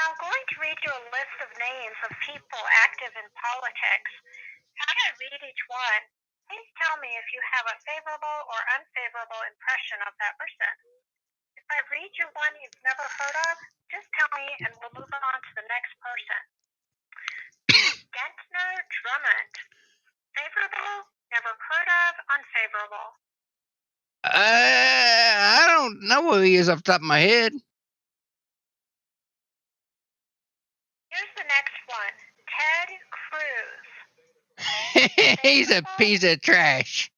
Now I'm going to read you a list of names of people active in politics. As I read each one, please tell me if you have a favorable or unfavorable impression of that person. If I read you one you've never heard of, just tell me and we'll move on to the next person. Gentner Drummond. Favorable, never heard of, unfavorable. I don't know who he is off the top of my head. Here's the next one. Ted Cruz. He's a piece of trash.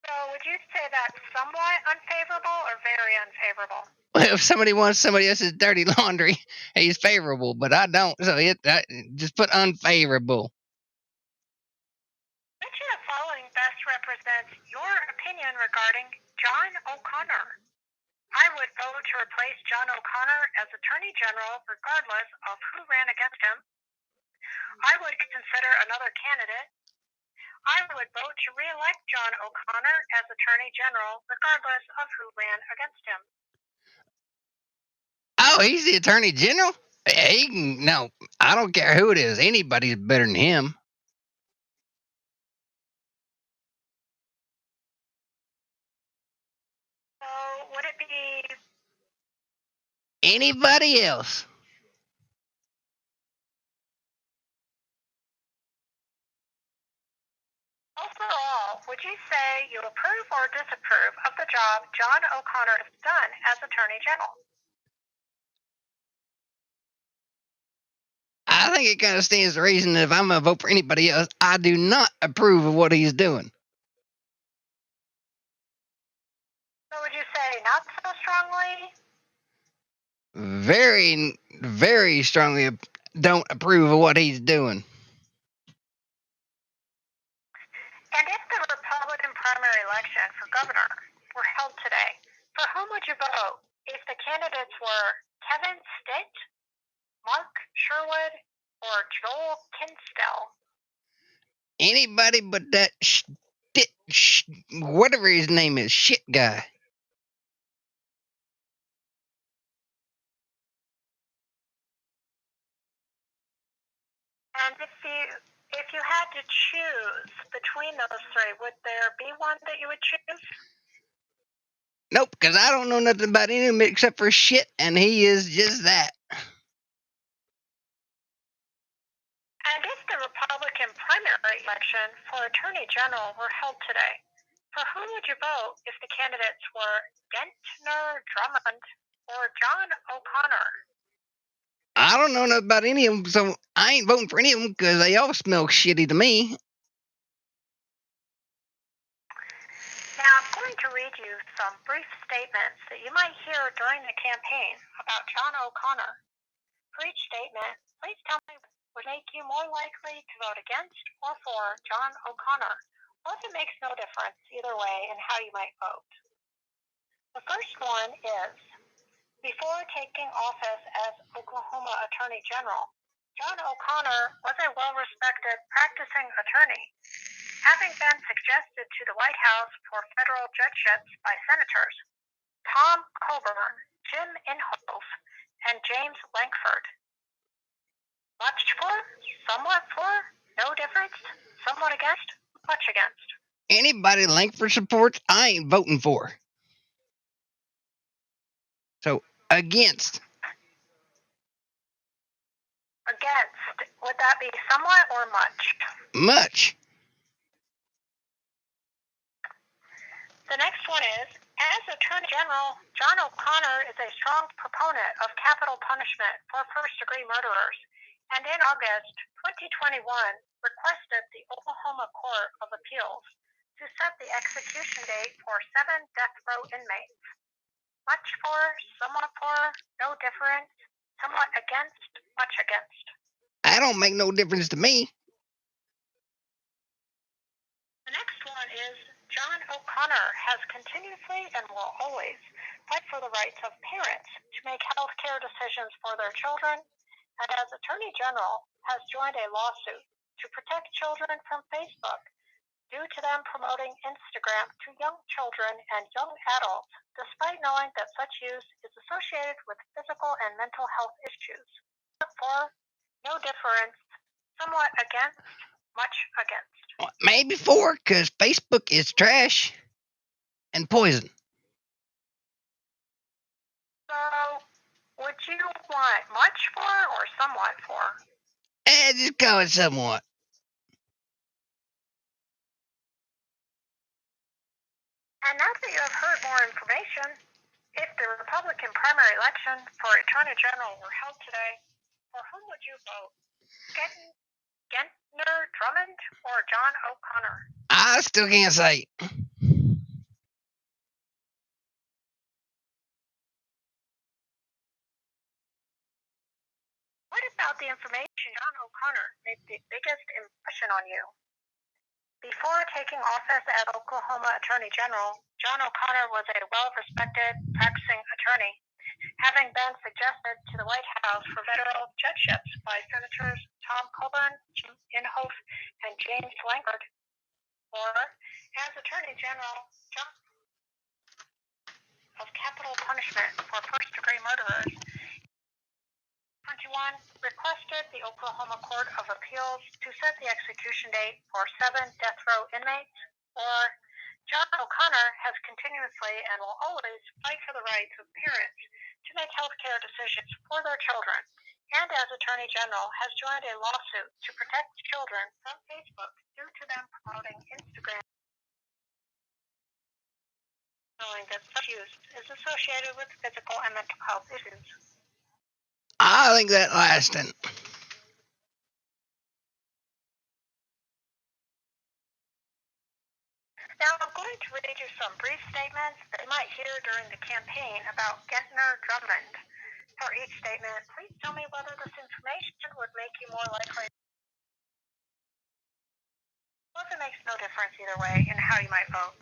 So would you say that's somewhat unfavorable or very unfavorable? Well, if somebody wants somebody else's dirty laundry, he's favorable, but I don't. So just put unfavorable. Which of the following best represents your opinion regarding John O'Connor? I would vote to replace John O'Connor as Attorney General regardless of who ran against him. I would consider another candidate. I would vote to re-elect John O'Connor as Attorney General regardless of who ran against him. Oh, he's the Attorney General? He can, no, I don't care who it is. Anybody's better than him. So would it be anybody else? Overall, would you say you approve or disapprove of the job John O'Connor has done as Attorney General? I think it kind of stands to reason that if I'm going to vote for anybody else, I do not approve of what he's doing. So would you say not so strongly? Very, very strongly don't approve of what he's doing. And if the Republican primary election for governor were held today, for whom would you vote if the candidates were Kevin Stitt, Mark Sherwood, or Joel Kinstel? Anybody but that whatever his name is, shit guy. And if you had to choose between those three, would there be one that you would choose? Nope, because I don't know nothing about any of them except for shit, and he is just that. And if the Republican primary election for Attorney General were held today, for whom would you vote if the candidates were Gentner Drummond or John O'Connor? I don't know nothing about any of them, so I ain't voting for any of them because they all smell shitty to me. Now I'm going to read you some brief statements that you might hear during the campaign about John O'Connor. For each statement, please tell me what would make you more likely to vote against or for John O'Connor, or if it makes no difference either way in how you might vote. The first one is, before taking office as Oklahoma Attorney General, John O'Connor was a well-respected practicing attorney, having been suggested to the White House for federal judgeships by Senators Tom Coburn, Jim Inhofe, and James Lankford. Much for, somewhat for, no difference, somewhat against, much against. Anybody Lankford supports, I ain't voting for. So, against. Against, would that be somewhat or much? Much. The next one is, as Attorney General, John O'Connor is a strong proponent of capital punishment for first-degree murderers, and in August 2021 requested the Oklahoma Court of Appeals to set the execution date for 7 death row inmates. Much for, somewhat for, no difference, somewhat against, much against. I don't make no difference to me. The next one is, John O'Connor has continuously and will always fight for the rights of parents to make health care decisions for their children, and as Attorney General has joined a lawsuit to protect children from Facebook due to them promoting Instagram to young children and young adults, despite knowing that such use is associated with physical and mental health issues. 4. No difference, somewhat against, much against. Well, maybe 4, because Facebook is trash and poison. So, would you want much for or somewhat for? Just go it somewhat. And now that you have heard more information, if the Republican primary election for Attorney General were held today, for whom would you vote? Gentner Drummond or John O'Connor? I still can't say. What about the information John O'Connor made the biggest impression on you? Before taking office as Oklahoma Attorney General, John O'Connor was a well-respected practicing attorney, having been suggested to the White House for federal judgeships by Senators Tom Coburn, Jim Inhofe, and James Lankford. Or, as Attorney General, John of capital punishment for first-degree murderers. 21 requested the Oklahoma Court of Appeals to set the execution date for 7 death row inmates. Or, John O'Connor has continuously and will always fight for the rights of parents to make health care decisions for their children, and as Attorney General has joined a lawsuit to protect children from Facebook due to them promoting Instagram, knowing that such use is associated with physical and mental health issues. I think that last one. Now I'm going to read you some brief statements that you might hear during the campaign about Gentner Drummond. For each statement, please tell me whether this information would make you more likely. Well, it makes no difference either way in how you might vote.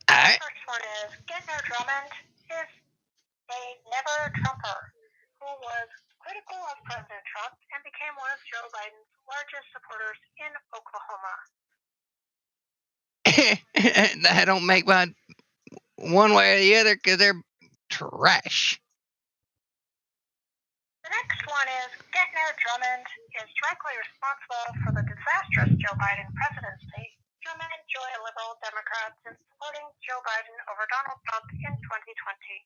Alright. The first one is Gentner Drummond is a never-Trumper who was critical of President Trump and became one of Joe Biden's largest supporters in Oklahoma. That don't make one way or the other, because they're trash. The next one is Gentner Drummond is directly responsible for the disastrous Joe Biden presidency. Drummond joined liberal Democrats in supporting Joe Biden over Donald Trump in 2020.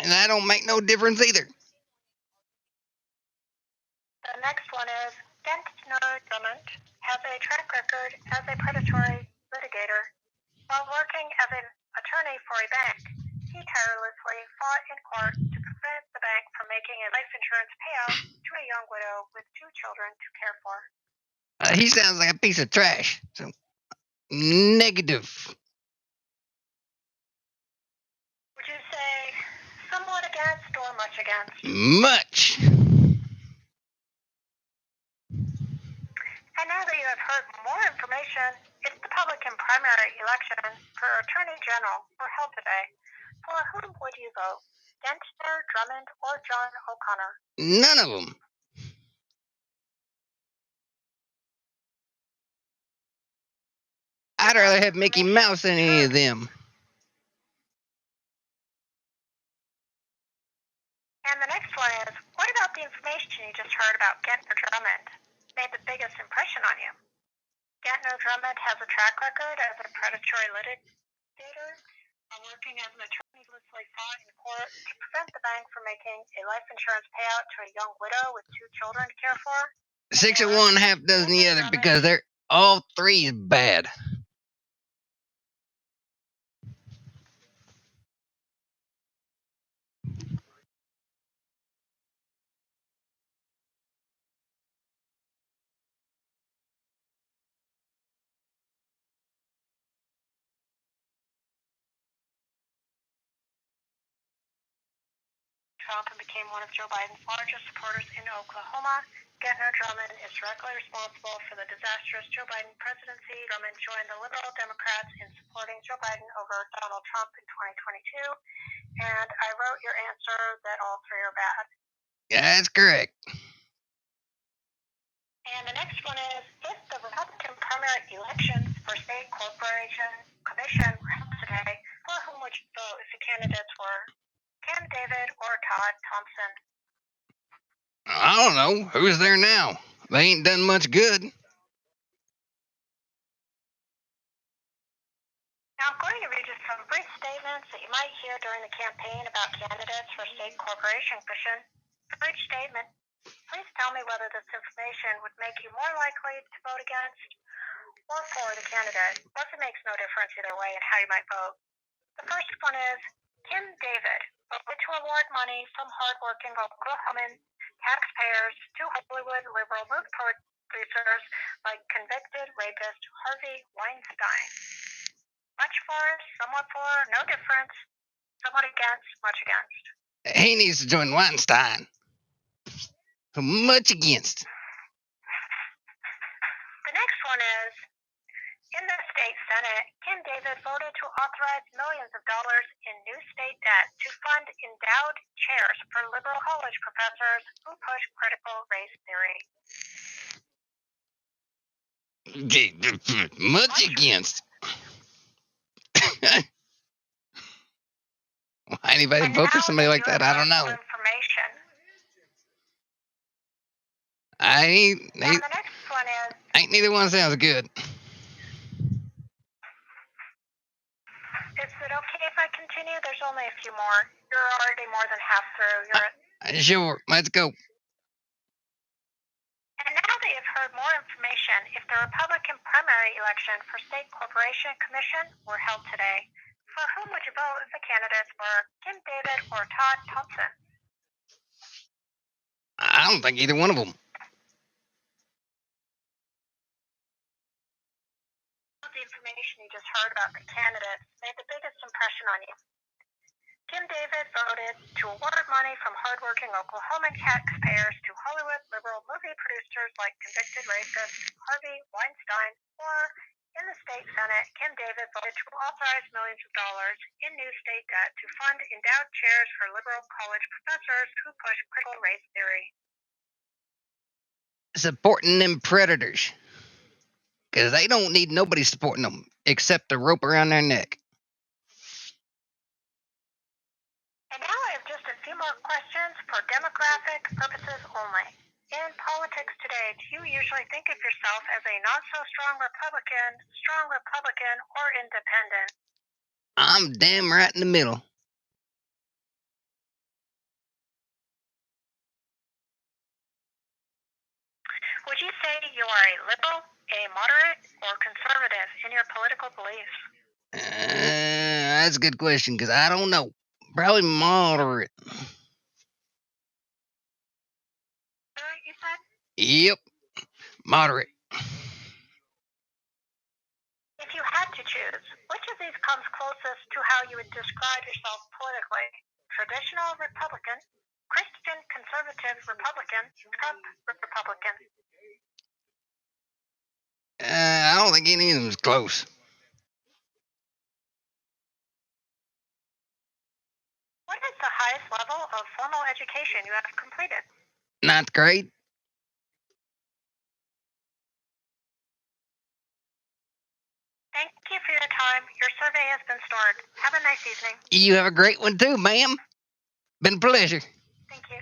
And that don't make no difference either. The next one is Gentner Drummond has a track record as a predatory litigator. While working as an attorney for a bank, he tirelessly fought in court to prevent the bank from making a life insurance payout to a young widow with 2 children to care for. He sounds like a piece of trash. So, negative. Would you say somewhat against or much against? Much. And now that you have heard more information, if the Republican primary election for Attorney General were held today, for whom would you vote? Gentner, Drummond, or John O'Connor? None of them. I'd rather have Mickey Mouse than any of them. And the next one is, what about the information you just heard about Gentner Drummond made the biggest impression on you? Gentner Drummond has a track record as a predatory litigator, working as an attorney who fought in court to prevent the bank from making a life insurance payout to a young widow with 2 children to care for. 6 of one, half dozen the other, because they're all 3 is bad. Trump and became one of Joe Biden's largest supporters in Oklahoma. Gentner Drummond is directly responsible for the disastrous Joe Biden presidency. Drummond joined the liberal Democrats in supporting Joe Biden over Donald Trump in 2022. And I wrote your answer that all 3 are bad. Yeah, that's correct. And the next one is, if the Republican primary elections for state corporation commission were held today, for whom would you vote if the candidates were Kim David or Todd Thompson? I don't know. Who's there now? They ain't done much good. Now, I'm going to read you some brief statements that you might hear during the campaign about candidates for state corporation commission. For each statement, please tell me whether this information would make you more likely to vote against or for the candidate, or if it makes no difference either way in how you might vote. The first one is, Kim David voted to award money from hardworking Oklahoman taxpayers to Hollywood liberal movie producers like convicted rapist Harvey Weinstein. Much for, somewhat for, no difference, somewhat against, much against. He needs to join Weinstein. So much against. The next one is, in the state Senate, Kim David voted to authorize millions of dollars in new state debt to fund endowed chairs for liberal college professors who push critical race theory. Much against. Why anybody vote for somebody like that? I don't know. Information. Now the next one is, ain't neither one sounds good. Is it okay if I continue? There's only a few more. You're already more than half through. Sure, let's go. And now that you've heard more information, if the Republican primary election for state corporation commission were held today, for whom would you vote if the candidates were Kim David or Todd Thompson? I don't think either one of them. The information you just heard about the candidates made the biggest impression on you. Kim David voted to award money from hardworking Oklahoman taxpayers to Hollywood liberal movie producers like convicted rapist Harvey Weinstein, or in the state Senate, Kim David voted to authorize millions of dollars in new state debt to fund endowed chairs for liberal college professors who push critical race theory. Supporting them predators. Because they don't need nobody supporting them except the rope around their neck. And now I have just a few more questions for demographic purposes only. In politics today, do you usually think of yourself as a not-so-strong Republican, or independent? I'm damn right in the middle. Would you say you are a liberal, a moderate, or conservative in your political beliefs? That's a good question, because I don't know. Probably moderate. You said? Yep, moderate. If you had to choose, which of these comes closest to how you would describe yourself politically? Traditional Republican, Christian conservative Republican, Trump Republican? I don't think any of them is close. What is the highest level of formal education you have completed? 9th grade. Thank you for your time. Your survey has been stored. Have a nice evening. You have a great one too, ma'am. Been a pleasure. Thank you.